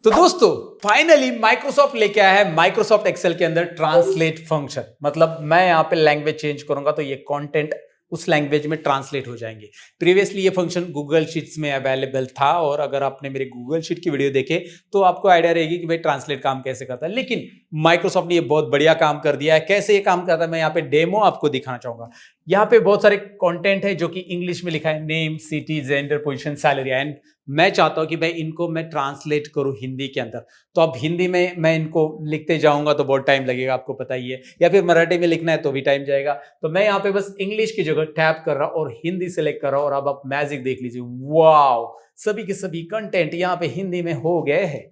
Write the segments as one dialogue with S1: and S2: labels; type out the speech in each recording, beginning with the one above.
S1: तो दोस्तों finally Microsoft लेके आया है माइक्रोसॉफ्ट एक्सेल के अंदर ट्रांसलेट फंक्शन। मतलब मैं यहाँ पे लैंग्वेज चेंज करूंगा तो ये कंटेंट उस लैंग्वेज में ट्रांसलेट हो जाएंगे। प्रीवियसली ये फंक्शन गूगल शीट्स में अवेलेबल था और अगर आपने मेरे गूगल शीट की वीडियो देखे तो आपको आइडिया रहेगी कि भाई ट्रांसलेट काम कैसे करता है। लेकिन माइक्रोसॉफ्ट ने ये बहुत बढ़िया काम कर दिया है। कैसे ये काम करता है मैं यहाँ पे डेमो आपको दिखाना चाहूंगा। यहाँ पे बहुत सारे कंटेंट है जो कि इंग्लिश में लिखा है, name, city, gender, position, salary, and मैं चाहता हूं कि भाई इनको मैं ट्रांसलेट करूं हिंदी के अंदर। तो अब हिंदी में मैं इनको लिखते जाऊंगा तो बहुत टाइम लगेगा, आपको पता ही है, या फिर मराठी में लिखना है तो भी टाइम जाएगा। तो मैं यहाँ पे बस इंग्लिश की जगह टैप कर रहा हूं और हिंदी सेलेक्ट कर रहा हूं और अब आप मैजिक देख लीजिए। वाओ, सभी के सभी कंटेंट यहाँ पे हिंदी में हो गए हैं।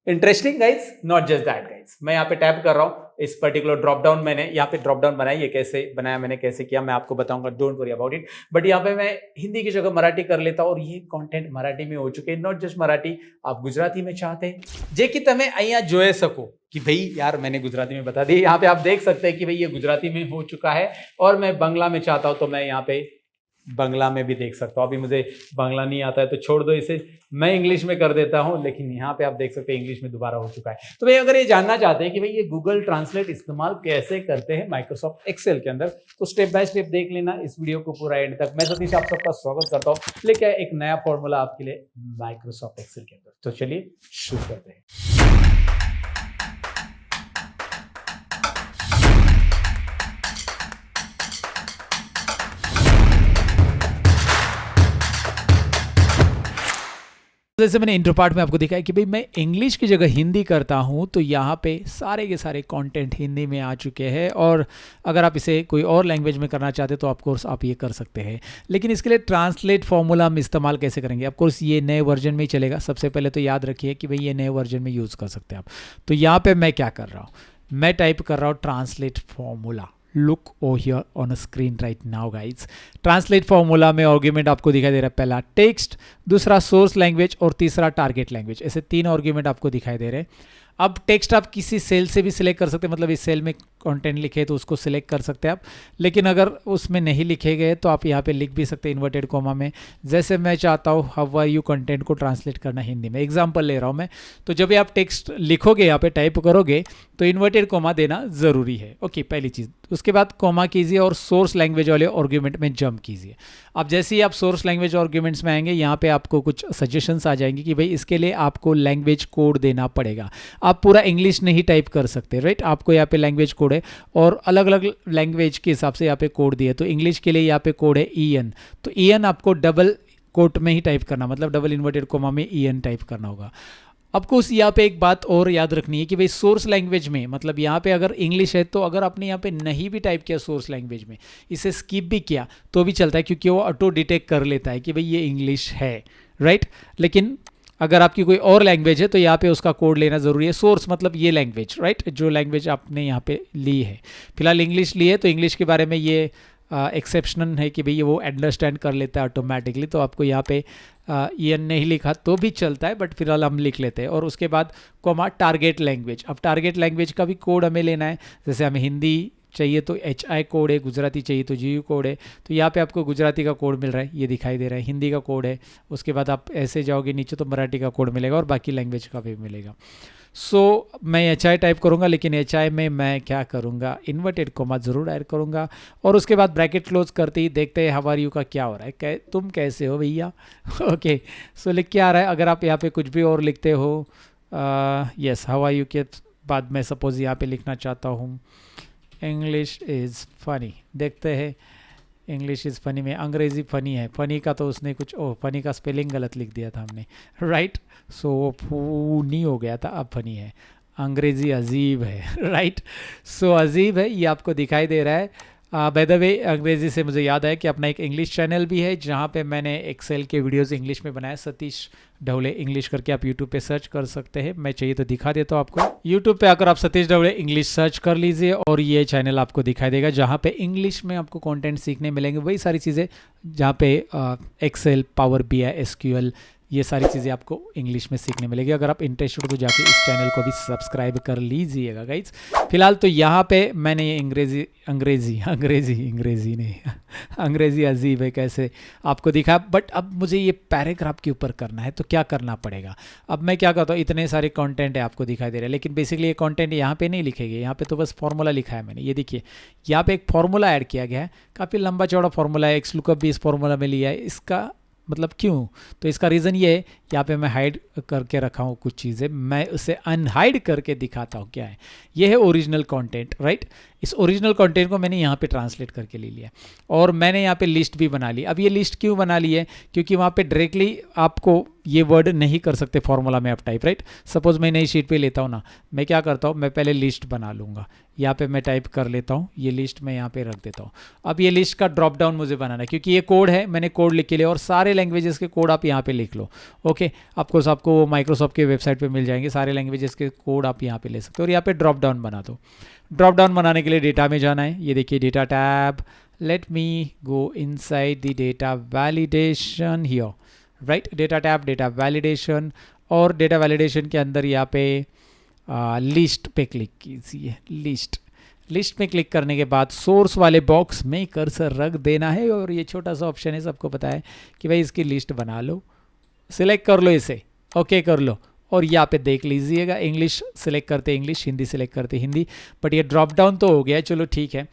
S1: Interesting guys, not just that guys. मैं यहाँ पे टैप कर रहा हूँ इस पर्टिकुलर ड्रॉप डाउन, मैंने यहाँ पे ड्रॉप डाउन बनाई है। कैसे बनाया मैंने, कैसे किया, मैं आपको बताऊंगा, don't worry about it. But यहाँ पे मैं हिंदी की जगह मराठी कर लेता हूँ और ये कंटेंट मराठी में हो चुके हैं। नॉट जस्ट मराठी, आप गुजराती में चाहते हैं जे कि तमें અહીંયા જોઈ શકો कि भाई यार मैंने गुजराती में बता दी। यहाँ पे आप देख सकते हैं कि भाई ये गुजराती में हो चुका है और मैं बंगला में चाहता हूँ तो मैं यहाँ पे बंगला में भी देख सकता हूँ। अभी मुझे बंगला नहीं आता है तो छोड़ दो इसे, मैं इंग्लिश में कर देता हूँ। लेकिन यहाँ पे आप देख सकते हैं इंग्लिश में दोबारा हो चुका है। तो भाई अगर ये जानना चाहते हैं कि भाई ये गूगल ट्रांसलेट इस्तेमाल कैसे करते हैं माइक्रोसॉफ्ट एक्सेल के अंदर, तो स्टेप बाय स्टेप देख लेना इस वीडियो को पूरा एंड तक। मैं सतीश आप सबका स्वागत करता हूँ लेके एक नया फॉर्मूला आपके लिए माइक्रोसॉफ्ट एक्सेल के अंदर। तो चलिए शुरू करते हैं। जैसे मैंने इंट्रो पार्ट में आपको दिखाया कि भाई मैं इंग्लिश की जगह हिंदी करता हूँ तो यहाँ पे सारे के सारे कंटेंट हिंदी में आ चुके हैं। और अगर आप इसे कोई और लैंग्वेज में करना चाहते हैं तो ऑफकोर्स आप ये कर सकते हैं। लेकिन इसके लिए ट्रांसलेट फॉर्मूला हम इस्तेमाल कैसे करेंगे? ऑफकोर्स ये नए वर्जन में ही चलेगा। सबसे पहले तो याद रखिए कि भाई ये नए वर्जन में यूज़ कर सकते हैं आप। तो यहाँ पर मैं क्या कर रहा हूँ, मैं टाइप कर रहा हूँ translate formula. Look oh here on a screen right now guys. Translate formula में आर्ग्यूमेंट आपको दिखाई दे रहा है, पहला टेक्स्ट, दूसरा सोर्स लैंग्वेज और तीसरा टारगेट लैंग्वेज। ऐसे तीन आर्ग्यूमेंट आपको दिखाई दे रहे हैं। अब टेक्स्ट आप किसी सेल से भी सिलेक्ट कर सकते हैं, मतलब इस सेल में कंटेंट लिखे तो उसको सिलेक्ट कर सकते हैं आप। लेकिन अगर उसमें नहीं लिखे गए तो आप यहाँ पे लिख भी सकते हैं इन्वर्टेड कोमा में। जैसे मैं चाहता हूँ हाउ आर यू कंटेंट को ट्रांसलेट करना हिंदी में, एग्जाम्पल ले रहा हूँ मैं। तो जब आप टेक्स्ट लिखोगे, यहाँ पे टाइप करोगे तो इन्वर्टेड कोमा देना ज़रूरी है। ओके, पहली चीज़। उसके बाद कोमा कीजिए और सोर्स लैंग्वेज वाले आर्ग्यूमेंट में जंप कीजिए। अब जैसे ही आप सोर्स लैंग्वेज आर्ग्यूमेंट्स में आएंगे, यहाँ पे आपको कुछ सजेशंस आ जाएंगे कि भाई इसके लिए आपको लैंग्वेज कोड देना पड़ेगा। आप पूरा इंग्लिश नहीं टाइप कर सकते, राइट? आपको यहाँ पे लैंग्वेज कोड है और अलग अलग लैंग्वेज के हिसाब से यहाँ पे कोड दिए। तो इंग्लिश के लिए यहाँ पे कोड है EN। तो EN आपको डबल कोट में ही टाइप करना, मतलब डबल इन्वर्टेड कोमा में EN टाइप करना होगा। आपको यहाँ पे एक बात और याद रखनी है कि भाई सोर्स लैंग्वेज में, मतलब यहाँ पे अगर इंग्लिश है तो अगर आपने यहाँ पे नहीं भी टाइप किया सोर्स लैंग्वेज में, इसे स्किप भी किया तो भी चलता है, क्योंकि वो ऑटो डिटेक्ट कर लेता है कि भाई ये इंग्लिश है, राइट? लेकिन अगर आपकी कोई और लैंग्वेज है तो यहाँ पे उसका कोड लेना ज़रूरी है। सोर्स मतलब ये लैंग्वेज, राइट? जो लैंग्वेज आपने यहाँ पे ली है। फिलहाल इंग्लिश ली है तो इंग्लिश के बारे में ये एक्सेप्शनल है कि भाई वो अंडरस्टैंड कर लेता है ऑटोमेटिकली। तो आपको यहाँ पे EN नहीं लिखा तो भी चलता है, बट फिलहाल हम लिख लेते हैं। और उसके बाद कोमा टारगेट लैंग्वेज। अब टारगेट लैंग्वेज का भी कोड हमें लेना है। जैसे हमें हिंदी चाहिए तो HI कोड है, गुजराती चाहिए तो GU कोड है। तो यहाँ पे आपको गुजराती का कोड मिल रहा है, ये दिखाई दे रहा है। हिंदी का कोड है, उसके बाद आप ऐसे जाओगे नीचे तो मराठी का कोड मिलेगा और बाकी लैंग्वेज का भी मिलेगा। सो मैं HI टाइप करूँगा, लेकिन HI में मैं क्या करूँगा, इन्वर्टेड कोमा ज़रूर ऐड करूँगा। और उसके बाद ब्रैकेट क्लोज करते ही देखते हैं हाउ आर यू का क्या हो रहा है, तुम कैसे हो भैया। ओके, सो लिख के आ रहा है। अगर आप यहाँ पे कुछ भी और लिखते हो, यस, हाउ आर यू के बाद मैं सपोज यहाँ पे लिखना चाहता हूँ इंग्लिश इज़ फ़नी। देखते हैं, इंग्लिश इज़ फ़नी में अंग्रेज़ी फ़नी है। फ़नी का तो उसने कुछ फ़नी का स्पेलिंग गलत लिख दिया था हमने, राइट? सो वो फूनी हो गया था, अब फ़नी है। अंग्रेज़ी अजीब है, राइट? सो अजीब है, ये आपको दिखाई दे रहा है। बाय द वे, अंग्रेज़ी से मुझे याद है कि अपना एक इंग्लिश चैनल भी है जहाँ पे मैंने एक्सेल के वीडियोस इंग्लिश में बनाए। सतीश ढवले इंग्लिश करके आप यूट्यूब पे सर्च कर सकते हैं। मैं चाहिए तो दिखा देता हूँ आपको। यूट्यूब पे आकर आप सतीश ढवले इंग्लिश सर्च कर लीजिए और ये चैनल आपको दिखाई देगा जहाँ पे इंग्लिश में आपको कंटेंट सीखने मिलेंगे, वही सारी चीज़ें जहाँ पे एक्सेल, पावर BI, SQL, ये सारी चीज़ें आपको इंग्लिश में सीखने मिलेगी। अगर आप इंटरेस्टेड हो तो जाके इस चैनल को भी सब्सक्राइब कर लीजिएगा गाइज। फिलहाल तो यहाँ पे मैंने ये अंग्रेज़ी अजीब है कैसे आपको दिखा, बट अब मुझे ये पैराग्राफ के ऊपर करना है तो क्या करना पड़ेगा। अब मैं क्या करता हूँ, इतने सारे कंटेंट है आपको दिखाई दे रहा है, लेकिन बेसिकली ये कंटेंट यहाँ पे नहीं लिखेंगे, यहाँ पे तो बस फॉर्मूला लिखा है मैंने। ये देखिए यहाँ पे एक फॉर्मूला ऐड किया गया है, काफ़ी लंबा चौड़ा फॉर्मूला है, एक्स लुकअप भी इस फॉर्मूला में लिया है। इसका मतलब क्यों, तो इसका रीज़न ये है, यहाँ पे मैं हाइड करके रखा हूँ कुछ चीज़ें, मैं उसे अनहाइड करके दिखाता हूँ क्या है। ये है ओरिजिनल कंटेंट, राइट। इस ओरिजिनल कंटेंट को मैंने यहाँ पे ट्रांसलेट करके ले लिया और मैंने यहाँ पे लिस्ट भी बना ली। अब ये लिस्ट क्यों बना ली है, क्योंकि वहाँ पे डायरेक्टली आपको ये वर्ड नहीं कर सकते फॉर्मूला में आप टाइप, राइट। सपोज मैं नई शीट पे लेता हूँ ना, मैं क्या करता हूँ, मैं पहले लिस्ट बना लूँगा, यहाँ पे मैं टाइप कर लेता हूँ, ये लिस्ट मैं यहाँ पे रख देता हूँ। अब ये लिस्ट का ड्रॉप डाउन मुझे बनाना है, क्योंकि ये कोड है, मैंने कोड लिख के लिया और सारे लैंग्वेजेस के कोड आप यहाँ पे लिख लो। ओके, ऑफकोर्स आपको माइक्रोसॉफ्ट के वेबसाइट पे मिल जाएंगे सारे लैंग्वेजेस के कोड, आप यहाँ पे ले सकते हो और यहाँ पे ड्रॉप डाउन बना दो। ड्रॉप डाउन बनाने के लिए डेटा में जाना है, ये देखिए data tab, let me go inside the data validation here, right. Data tab, data validation, और डेटा वैलिडेशन के अंदर यहाँ पे लिस्ट पे क्लिक कीजिए। लिस्ट में क्लिक करने के बाद सोर्स वाले बॉक्स में कर्सर रख देना है और ये छोटा सा ऑप्शन है, सबको पता है कि भाई इसकी लिस्ट बना लो, सिलेक्ट कर लो इसे, ओके कर लो और यहाँ पे देख लीजिएगा इंग्लिश सिलेक्ट करते इंग्लिश, हिंदी सिलेक्ट करते हिंदी। बट ये ड्रॉप डाउन तो हो गया, चलो ठीक है,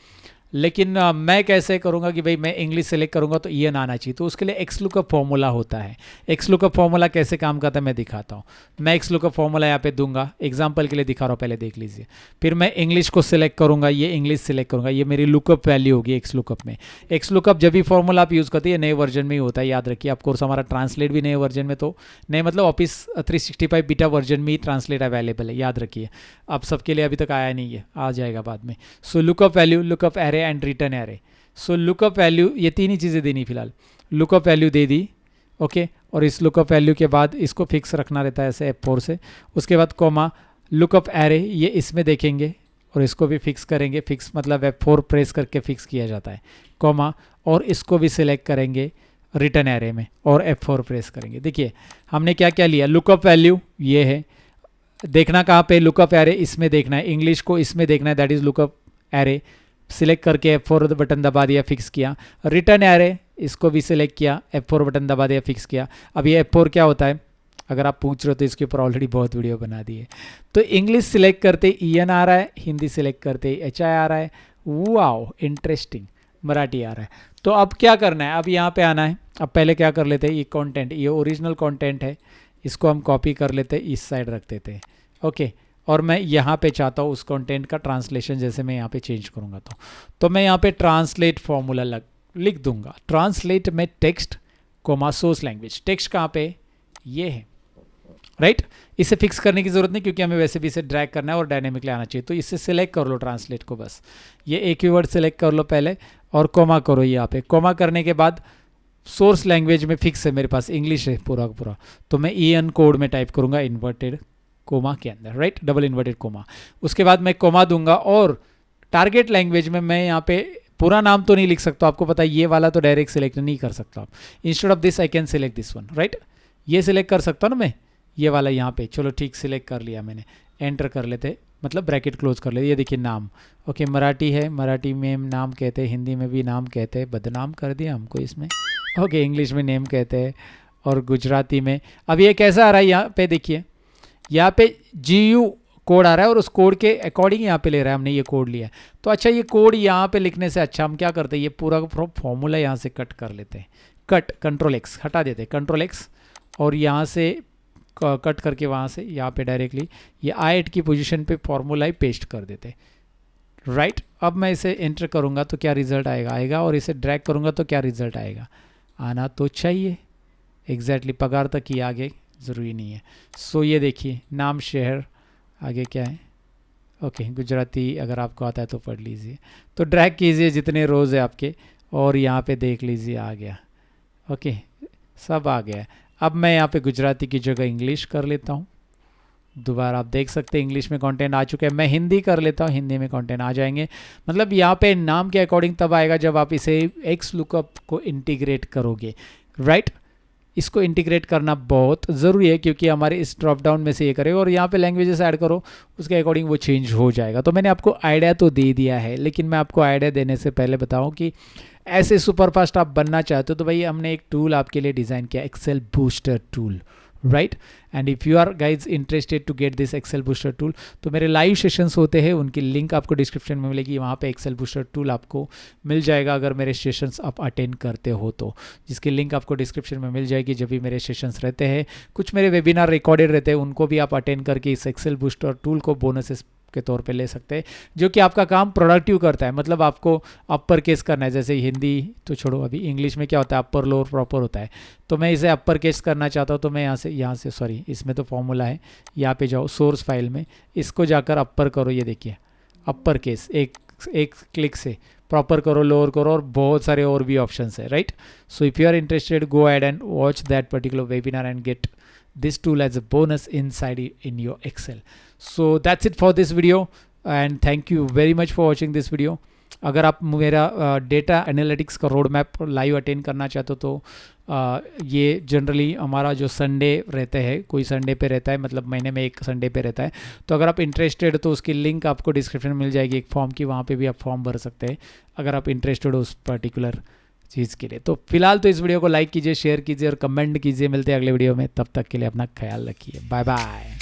S1: लेकिन मैं कैसे करूँगा कि भाई मैं इंग्लिश सेलेक्ट करूँगा तो ये आना चाहिए, तो उसके लिए एक्स लुकअप फॉर्मूला होता है। एक्स लुकअप फॉर्मूला कैसे काम करता है मैं दिखाता हूँ। मैं एक्स लुकअप फॉर्मूला यहाँ पे दूंगा, एग्जांपल के लिए दिखा रहा हूँ, पहले देख लीजिए। फिर मैं इंग्लिश को सिलेक्ट करूँगा, ये इंग्लिश सिलेक्ट करूँगा, ये मेरी लुकअप वैल्यू होगी एक्स लुकअप में। एक्स लुकअप जब भी फॉर्मूला आप यूज़ करते हैं नए वर्जन में ही होता है, याद रखिए। ऑफकोर्स हमारा ट्रांसलेट भी नए वर्जन में, तो नए मतलब ऑफिस 365 बीटा वर्जन में ही ट्रांसलेट अवेलेबल है, याद रखिए। अब सबके लिए अभी तक आया नहीं है, आ जाएगा बाद में। So lookup value, lookup array and return array. So lookup value, ये तीन ही चीज़ें देनी फिलहाल। लुकअप वैल्यू दे दी, ओके, और इस लुकअप वैल्यू के बाद इसको फिक्स रखना रहता है ऐसे F4 से। उसके बाद कॉमा, लुकअप एरे, ये इसमें देखेंगे और इसको भी फिक्स करेंगे। फिक्स मतलब F4 प्रेस करके फिक्स किया जाता है, कॉमा, और इसको भी सिलेक्ट करेंगे रिटर्न एरे में और F4 प्रेस करेंगे। देखिए हमने क्या क्या लिया, लुकअप वैल्यू ये है, देखना कहाँ पे, लुकअप एरे इसमें देखना है, इंग्लिश को इसमें देखना है, that is lookup array. Select करके F4 बटन दबा दिया, फिक्स किया। रिटर्न एरे, इसको भी सिलेक्ट किया, F4 बटन दबा दिया, फिक्स किया। अब ये F4 क्या होता है, अगर आप पूछ रहे हो तो इसके ऊपर ऑलरेडी बहुत वीडियो बना दी है। तो इंग्लिश सिलेक्ट करते EN आ रहा है, हिंदी सिलेक्ट करते HI आ रहा है, वाओ इंटरेस्टिंग, मराठी आ रहा है। तो अब क्या करना है, अब यहाँ पे आना है। अब पहले क्या कर लेते हैं, ये कंटेंट, ये ओरिजिनल कंटेंट है, इसको हम कॉपी कर लेते हैं, इस साइड रख देते हैं, ओके। और मैं यहाँ पे चाहता हूँ उस कंटेंट का ट्रांसलेशन, जैसे मैं यहाँ पे चेंज करूँगा तो मैं यहाँ पे ट्रांसलेट फॉर्मूला लिख दूंगा। ट्रांसलेट में text comma source language, text कहाँ पे, ये है, राइट। इसे फिक्स करने की ज़रूरत नहीं, क्योंकि हमें वैसे भी इसे ड्रैग करना है और डायनेमिकली आना चाहिए। तो इसे सिलेक्ट कर लो ट्रांसलेट को, बस ये एक ही वर्ड सिलेक्ट कर लो पहले और कोमा करो यहाँ पे। कोमा करने के बाद सोर्स लैंग्वेज में फिक्स है मेरे पास, इंग्लिश है पूरा का पूरा, तो मैं EN कोड में टाइप करूँगा इन्वर्टेड कोमा के अंदर, राइट, डबल इन्वर्टेड कोमा। उसके बाद मैं कोमा दूंगा और टारगेट लैंग्वेज में मैं यहाँ पे पूरा नाम तो नहीं लिख सकता, आपको पता है ये वाला तो डायरेक्ट सिलेक्ट नहीं कर सकता आप। Instead of this I can select this one, right, ये सिलेक्ट कर सकता हूँ ना मैं, ये वाला यहाँ पे, चलो ठीक सिलेक्ट कर लिया मैंने, एंटर कर लेते, मतलब ब्रैकेट क्लोज कर लेते। ये देखिए नाम, ओके, मराठी है, मराठी में नाम कहते हैं, हिंदी में भी नाम कहते हैं, बदनाम कर दिया हमको इसमें, ओके, इंग्लिश में नेम कहते हैं और गुजराती में। अब ये कैसा आ रहा है, यहाँ पे देखिए, यहाँ पे GU कोड आ रहा है और उस कोड के अकॉर्डिंग यहाँ पे ले रहा है, हमने ये कोड लिया है। तो अच्छा, ये कोड यहाँ पे लिखने से अच्छा हम क्या करते हैं, ये पूरा फॉर्मूला यहाँ से कट कर लेते हैं, कट, Ctrl+X हटा देते हैं, Ctrl+X, और यहाँ से कट करके वहाँ से यहाँ पे डायरेक्टली ये I8 की पोजीशन पे फॉर्मूला ही पेस्ट कर देते हैं, राइट। अब मैं इसे एंटर करूँगा तो क्या रिजल्ट आएगा, और इसे ड्रैग करूँगा तो क्या रिजल्ट आएगा, आना तो चाहिए एग्जैक्टली, पगार तक ही, आगे ज़रूरी नहीं है। सो ये देखिए नाम, शहर, आगे क्या है, ओके, गुजराती अगर आपको आता है तो पढ़ लीजिए। तो ड्रैग कीजिए जितने रोज़ है आपके और यहाँ पे देख लीजिए आ गया, ओके, सब आ गया। अब मैं यहाँ पे गुजराती की जगह इंग्लिश कर लेता हूँ, दोबारा आप देख सकते हैं इंग्लिश में कंटेंट आ चुका है। मैं हिंदी कर लेता हूँ, हिंदी में कंटेंट आ जाएंगे। मतलब यहाँ पे नाम के अकॉर्डिंग तब आएगा जब आप इसे एक्स लुकअप को इंटीग्रेट करोगे, राइट। इसको इंटीग्रेट करना बहुत ज़रूरी है, क्योंकि हमारे इस ड्रॉप डाउन में से ये करेगा और यहाँ पे लैंग्वेजेस ऐड करो, उसके अकॉर्डिंग वो चेंज हो जाएगा। तो मैंने आपको आइडिया तो दे दिया है, लेकिन मैं आपको आइडिया देने से पहले बताऊँ कि ऐसे सुपरफास्ट आप बनना चाहते हो तो भाई हमने एक टूल आपके लिए डिज़ाइन किया, Excel booster tool, right. And if you are guys interested to get this Excel booster tool, तो मेरे लाइव सेशंस होते हैं, उनकी लिंक आपको डिस्क्रिप्शन में मिलेगी, वहाँ पे एक्सेल बूस्टर टूल आपको मिल जाएगा अगर मेरे सेशंस आप अटेंड करते हो तो, जिसकी लिंक आपको डिस्क्रिप्शन में मिल जाएगी। जब भी मेरे सेशंस रहते हैं, कुछ मेरे वेबिनार रिकॉर्डेड रहते हैं, उनको भी आप अटेंड करके इस एक्सेल बूस्टर टूल को बोनसेस के तौर पे ले सकते हैं, जो कि आपका काम प्रोडक्टिव करता है। मतलब आपको अपर केस करना है, जैसे हिंदी तो छोड़ो, अभी इंग्लिश में क्या होता है, अपर लोअर प्रॉपर होता है, तो मैं इसे अपर केस करना चाहता हूँ तो मैं यहाँ से सॉरी, इसमें तो फॉर्मूला है, यहाँ पे जाओ सोर्स फाइल में, इसको जाकर अपर करो, ये देखिए अपर केस, एक क्लिक से प्रॉपर करो, लोअर करो, और बहुत सारे और भी ऑप्शंस है, right. So if you are interested, go ahead and watch that particular webinar and get this tool as a bonus inside in your Excel. So that's it for this video and thank you very much for watching this video. अगर आप मेरा data analytics का road map live attend करना चाहते हो तो ये generally हमारा जो संडे रहते हैं, कोई संडे पे रहता है, मतलब महीने में एक संडे पे रहता है, तो अगर आप इंटरेस्टेड तो उसकी लिंक आपको डिस्क्रिप्शन में मिल जाएगी एक फॉर्म की, वहाँ पे भी आप फॉर्म भर सकते हैं अगर आप इंटरेस्टेड हो उस पर्टिकुलर चीज़ के लिए। तो फिलहाल तो इस वीडियो को लाइक कीजिए, शेयर कीजिए और कमेंट कीजिए। मिलते हैं अगले वीडियो में, तब तक के लिए अपना ख्याल रखिए, बाय बाय।